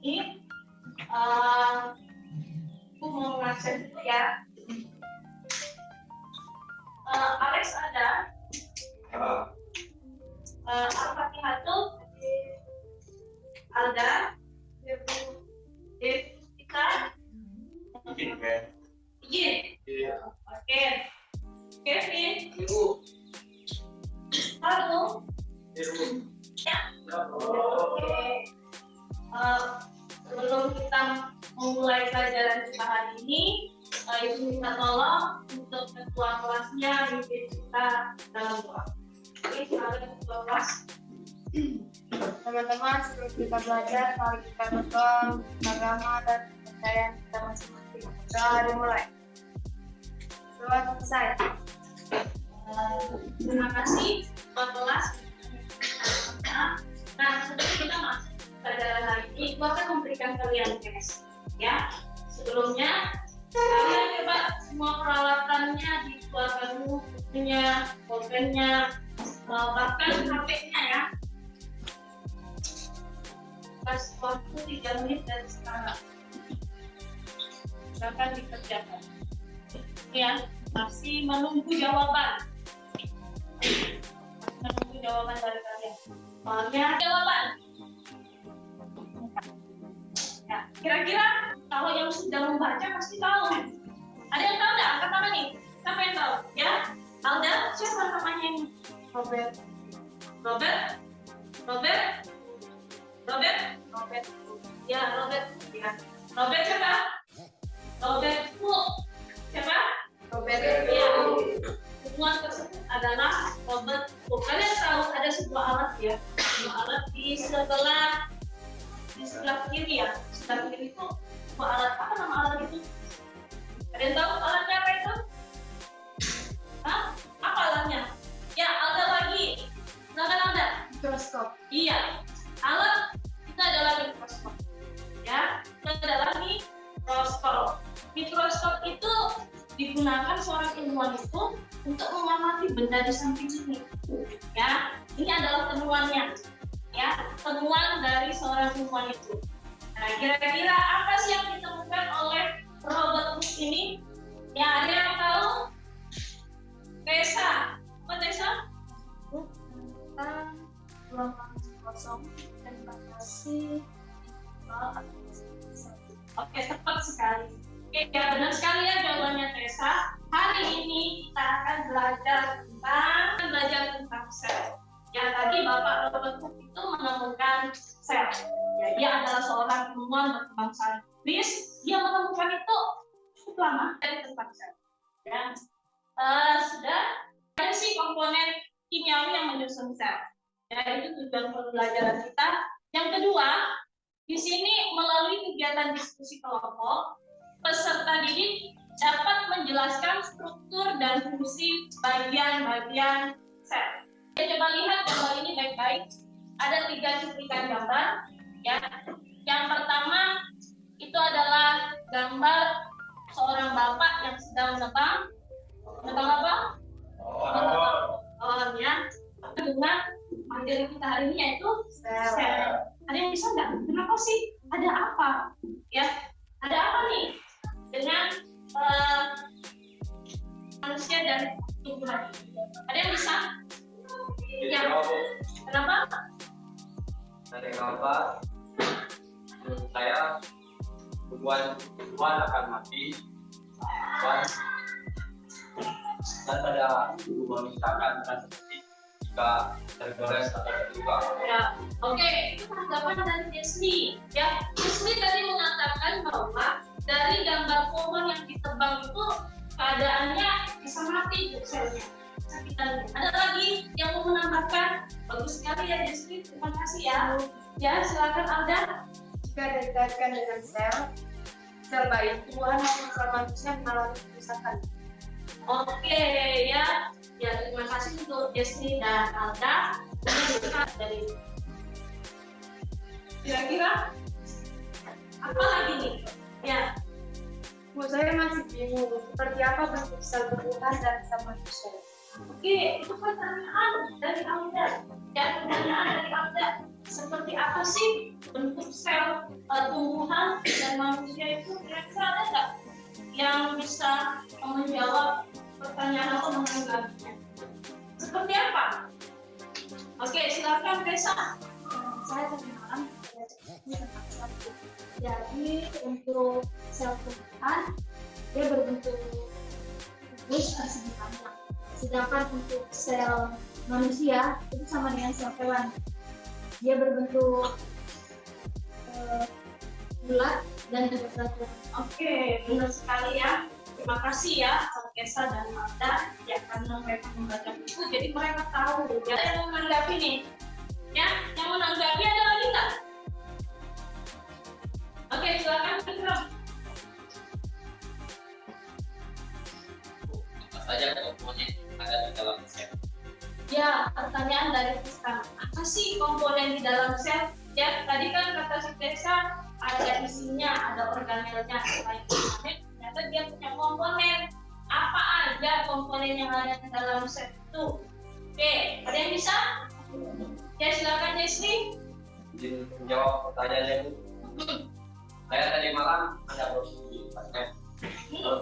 ini aku mau ngakses dulu ya. Alex ada. Al-Fatihah tuh Alda, kita Iya. Oke. Kevin. Halo. Ya. Oke. Sebelum kita memulai pelajaran kita hari ini, Ibu minta tolong untuk ketua kelasnya pimpin kita dalam doa. Oke, silakan ketua kelas. Teman-teman, sebelum kita belajar, mari kita berdoa agama dan kepercayaan kita masing-masing. Doa dimulai. Doa selesai. Terima kasih ketua kelas. Nah, sebelum kita masuk pelajaran hari ini, aku akan memberikan kalian tes. Ya, sebelumnya kalian coba semua peralatannya di keluargamu, bukunya, pulpennya, bahkan HP-nya ya. Pas waktu 3 menit dari sekarang. Silakan dikerjakan. Ya, masih menunggu jawaban. Menunggu jawaban dari kalian. Soalnya jawaban. Ya, kira-kira kalau yang sudah membaca pasti tahu. Ada yang tahu nggak? Angkat tangan nih. Siapa yang tahu? Ya, Alda. Siapa namanya ini? Robert. Robert. Robert. Robert. Robert. Ya, Robert. Ya. Robert siapa? Robert Bu. Siapa? Robert. Ya. Temuan tersebut adalah Robert Bu. Kalian tahu ada sebuah alat ya? Sebuah alat di sebelah kiri ya. Sebelah kiri itu sebuah alat. Apa nama alat itu? Ada yang tahu alatnya apa itu? Hah? Apa alatnya? Ya, Alda lagi. Silakan Alda. Mikroskop. Iya. Alat itu adalah mikroskop. Ya, itu adalah mikroskop. Mikroskop itu digunakan seorang ilmuwan itu untuk mengamati benda di samping sini. Ya, ini adalah temuannya. Ya, temuan dari seorang ilmuwan itu. Nah, kira-kira apa sih yang ditemukan oleh Robert Hooke ini? Ya, ada yang tahu? Tessa, apa Tessa? Tentang ruang kosong dan batasi. Oke, tepat sekali. Oke, ya benar sekali ya jawabannya Tessa. Hari ini kita akan belajar tentang sel. Ya, tadi Bapak Robert Hooke itu menemukan sel. Ya, dia adalah seorang ilmuwan berkebangsaan Inggris. Dia menemukan itu cukup lama dari tentang sel. Ya, sudah ada sih komponen kimiawi yang menyusun sel. Ya, itu tujuan pembelajaran kita. Yang kedua, di sini melalui kegiatan diskusi kelompok, peserta didik dapat menjelaskan struktur dan fungsi bagian-bagian sel. Kita coba lihat gambar ini baik-baik. Ada 3 cuplikan gambar. Ya, yang pertama itu adalah gambar seorang bapak yang sedang menebang apa? Ya. Dengan materi kita hari ini yaitu sel. Ada yang bisa nggak? Kenapa sih? Ada apa? Ya, ada apa nih dengan manusia dan tumbuhan? Ada yang bisa? Ya. Kenapa? Dari apa? Menurut saya tumbuhan akan mati, dan pada tubuh manusia akan seperti jika tergores atau terluka. Ya, oke, itu tanggapan dari Desli. Ya, Desli tadi mengatakan bahwa dari gambar pohon yang ditebang itu keadaannya bisa mati selnya. Ada lagi yang mau menambahkan? Bagus sekali ya Desli, terima kasih ya. Ya, silakan Alda. Jika dikaitkan dengan sel bayi, tumbuhan maupun sel manusia mengalami kerusakan. Oke ya. Ya, terima kasih untuk Desli dan Alda. Dari kira-kira apa lagi nih? Ya, Menurut saya masih bingung seperti apa bentuk sel tumbuhan dan sel manusia. oke, itu pertanyaan dari Alda. Ya, pertanyaan dari Alda. Seperti apa sih bentuk sel tumbuhan dan manusia itu kira-kira ada nggak yang bisa menjawab pertanyaan atau menanggapinya? Seperti apa? Oke, silakan Tessa. Saya perkenalan. Jadi untuk sel tumbuhan dia berbentuk kubus persegi panjang. Sedangkan untuk sel manusia itu sama dengan sel hewan. Dia berbentuk bulat dan juga berat. Oke, benar sekali ya. Terima kasih ya, Tessa dan Manda ya karena mereka membaca buku, jadi mereka tahu. Ya, yang menanggapi nih, ya, yang menanggapi ada lagi nggak? Oke, silakan Fikram. Apa saja komponen yang ada di dalam sel? Ya, pertanyaan dari Tessa. Apa sih komponen di dalam sel? Ya, tadi kan kata si Tessa ada isinya, ada organelnya, selain komponen, ternyata dia punya komponen. Apa aja komponen yang ada di dalam sel itu? Oke, ada yang bisa? Ya, silakan Jesli. Izin menjawab pertanyaannya Bu. Saya tadi malam ada produksi pasien. Kalau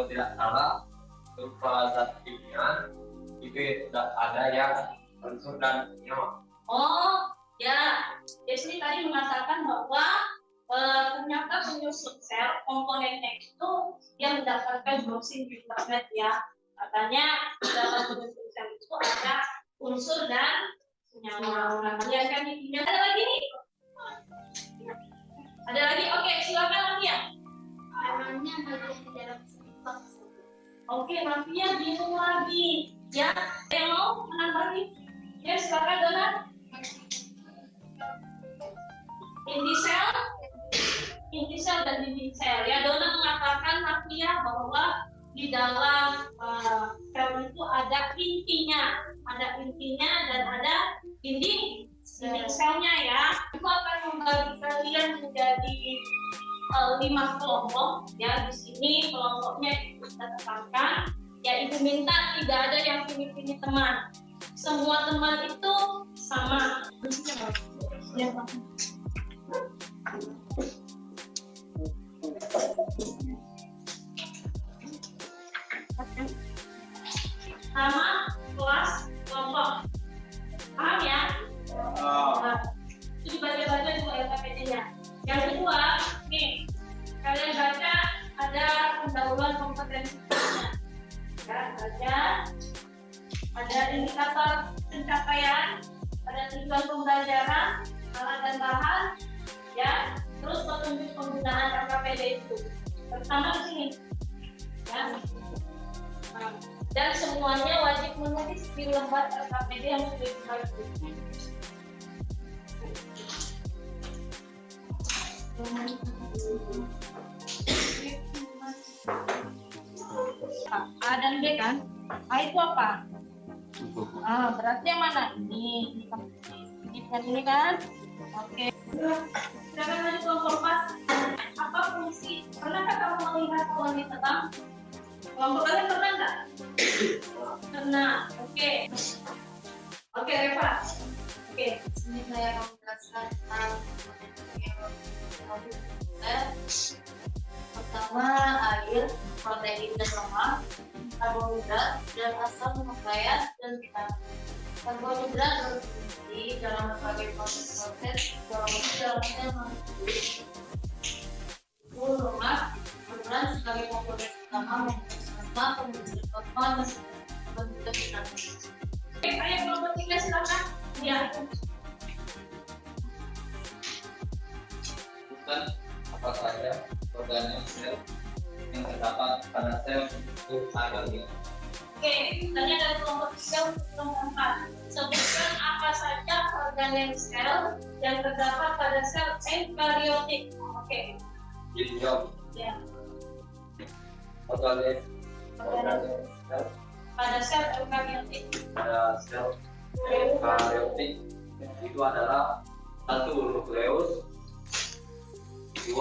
tidak salah berupa zat kimia itu sudah ada yang unsur dan nyawa. Oh, ya, Jesli tadi mengatakan bahwa ternyata penyusun sel komponennya itu yang mendapatkan dosis di internet ya. Katanya dalam penyusun sel itu ada unsur dan senyawa. Nah, lihat kan intinya ada lagi nih. Ada lagi? Oke, silakan Mafia. Emangnya bagian di dalam sel. Oke, Mafia bingung lagi. Ya, yang mau menambahin? Ya, silakan Donat. Inti sel dan dinding sel. Ya, Dona mengatakan Mafia bahwa di dalam sel itu ada intinya dan ada dinding selnya ya. Itu akan membagi kalian menjadi 5 kelompok ya. Di sini kelompoknya kita tetapkan. Ya, Ibu minta tidak ada yang pilih-pilih teman. Semua teman itu sama. Ya, nama, kelas, kelompok. Paham ya? Nah, itu dibaca-baca juga LKPD-nya. Yang kedua, nih, kalian baca ada pendahuluan kompetensi. Ya, baca. Ada indikator pencapaian, ada tujuan pembelajaran, alat dan bahan, ya, terus petunjuk penggunaan LKPD itu. Pertama di sini, ya. Nah, dan semuanya wajib menulis di lembar LKPD yang sudah dibagi. A dan B kan? A itu apa? Berarti yang mana? Ini kan ini kan? Oke. Silakan lanjut kelompok 4. Apa fungsi? Pernahkah kamu melihat pohon ditebang? Kelompok kalian pernah nggak? Pernah. Oke. Oke, Reva. Oke. Ini saya akan menjelaskan tentang pertama air, protein dan lemak, karbohidrat dan asam nukleat dan vitamin. Karbohidrat berfungsi dalam berbagai proses dalam sel manusia. Lemak berperan sebagai komponen utama pembentuk hormon dan pembentuk vitamin. Oke, ayo kelompok 3 silakan. Ya. Bukan apa saja organel sel yang terdapat pada sel itu ada di. Oke, tanya dari kelompok 3 untuk kelompok 4. Sebutkan apa saja organel sel yang terdapat pada sel eukariotik. Oke. Jadi jawab. Ya. Organel sel Pada sel eukariotik. pada sel eukariotik itu adalah 1 nukleus, 2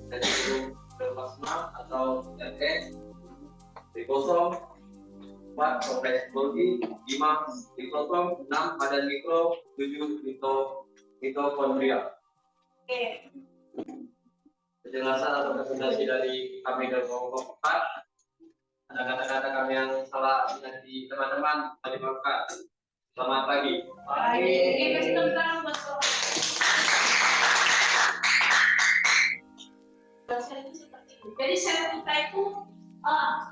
sitoplasma atau RT, ribosom, 4 kompleks Golgi, 5 ribosom, 6 badan mikro, 7 mitokondria. Oke. Penjelasan atau presentasi dari kami dari kelompok 4. Ada kata-kata kami yang salah dari teman-teman, dimaafkan. Selamat pagi. Oke, kasih tepuk tangan buat jadi sel kita itu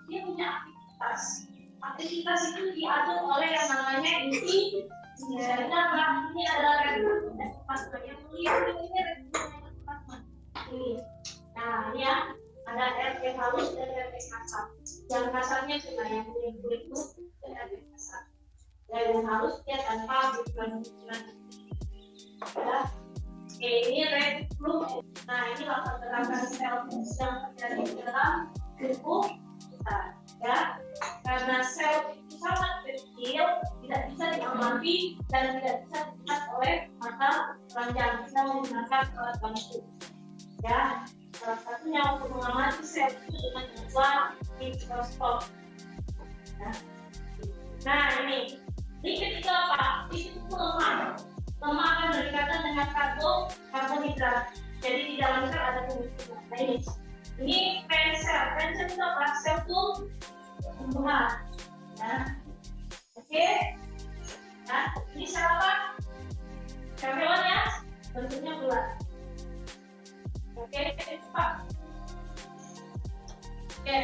dia punya aktivitas. Aktivitas itu diatur oleh yang namanya inti. Misalnya apa? Ini adalah rekrutmen yang mulia. Ini rekrutmen. Ini. Nah, ini ya ada RT halus dan RT kasar. Yang kasarnya cuma yang kulit itu dan RT kasar. Dan yang halus dia tanpa bukan. Ya. Oke, ini rekrutmen. Nah, ini latar belakang sel yang terjadi di dalam tubuh kita, ya. Karena sel itu sangat kecil, tidak bisa diamati dan tidak bisa dilihat oleh mata telanjang. Kita menggunakan alat bantu, ya. Salah satunya untuk mengamati sel itu dengan alat mikroskop. Ya. Nah, ini lipid itu apa? Lipid itu lemak. Lemak akan berikatan dengan karbohidrat. Jadi di dalam sel ada pemikiran. Nah, ini sel. Sel itu apa? Sel itu tumbuhan. Ya. Oke. Nah, ini sel apa? Sel hewan ya. Bentuknya bulat. Oke, Pak. Oke.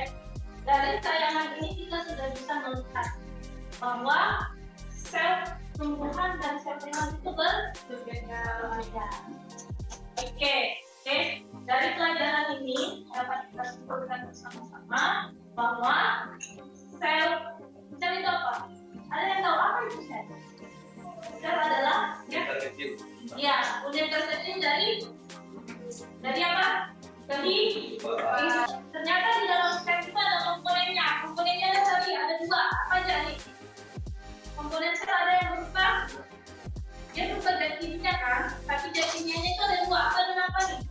Dari tayangan ini kita sudah bisa melihat bahwa sel tumbuhan dan sel hewan itu berbeda. Oke. Dari pelajaran ini dapat kita simpulkan bersama-sama bahwa sel itu apa? Ada yang tahu apa itu sel? Sel adalah ya, unit terkecil dari apa? Dari ternyata di dalam sel itu ada komponennya. Komponennya ada tadi ada dua. Apa aja nih? Komponen sel ada yang berupa dia berupa zat kimia kan, tapi zat kimianya itu ada dua, apa dan apa nih?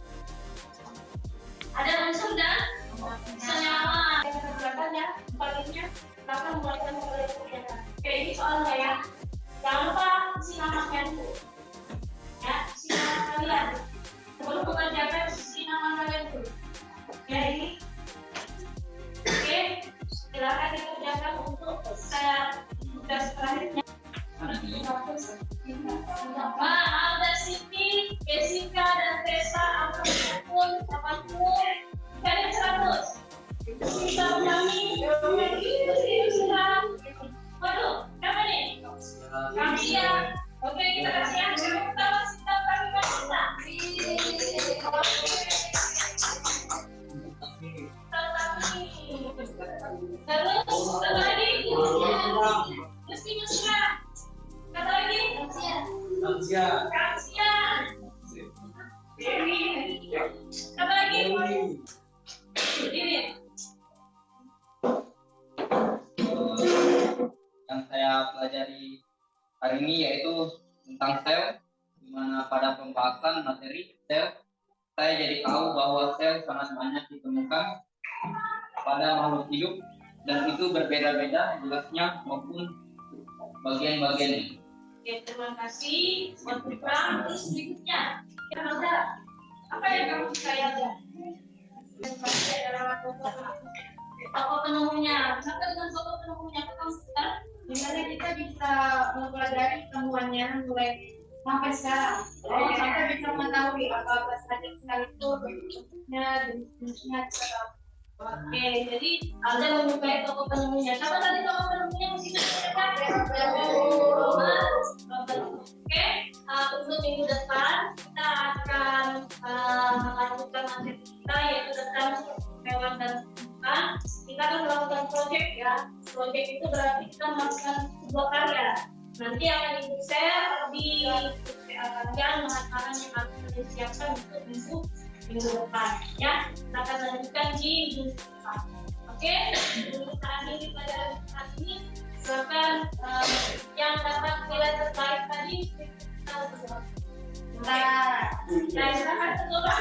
Ada unsur dan senyawa. Yang terberatan ya, palingnya akan mulaikan oleh kegiatan. Oke, ini soalnya ya. Jangan lupa isi namanya dulu. Ya, isi nama kalian. Sebelum mengerjakan isi nama kalian dulu. Ya ini. Oke, silakan dikerjakan untuk saya tugas terakhirnya. Ada Siti, Jessica, dan Tessa, apapun, kalian 100. Kita ulangi. Waduh, siapa nih? Kamsia. Oke, kita kasih yang pertama sikap kami Kamsia. Terus, apa lagi? Mesti. Kata lagi? Kamsia. Kata lagi? Ini. Yang saya pelajari hari ini yaitu tentang sel, di mana pada pembahasan materi sel saya jadi tahu bahwa sel sangat banyak ditemukan pada makhluk hidup dan itu berbeda-beda jelasnya maupun bagian-bagiannya. Oke, terima kasih. Buat program terus berikutnya kita ada apa yang kamu suka ya? Yang pasti adalah tokoh penemunya. Sampai dengan tokoh penemunya kamu suka? Dimana kita bisa mempelajari temuannya mulai sampai sekarang. Sampai bisa mengetahui apa saja sekali itu bentuknya, jenisnya, etc. Oke, jadi ada menyukai tokoh penemunya. Siapa tadi tokoh penemunya mesti kita? Oke, untuk minggu depan kita akan melanjutkan materi kita yaitu tentang hewan dan tumbuhan. Kita akan melakukan proyek ya. Proyek itu berarti kita melakukan sebuah karya. Nanti akan ibu share di kalian mengatakan yang akan disiapkan untuk minggu depan ya. Kita akan lanjutkan di minggu depan. Oke, untuk terakhir di pelajaran saat ini silakan yang dapat nilai terbaik tadi kita berdoa. Nah, silakan berdoa.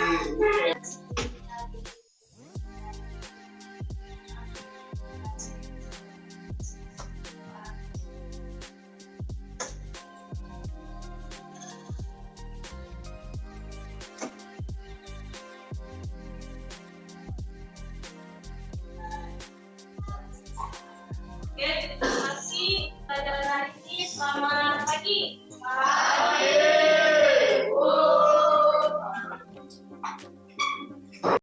sama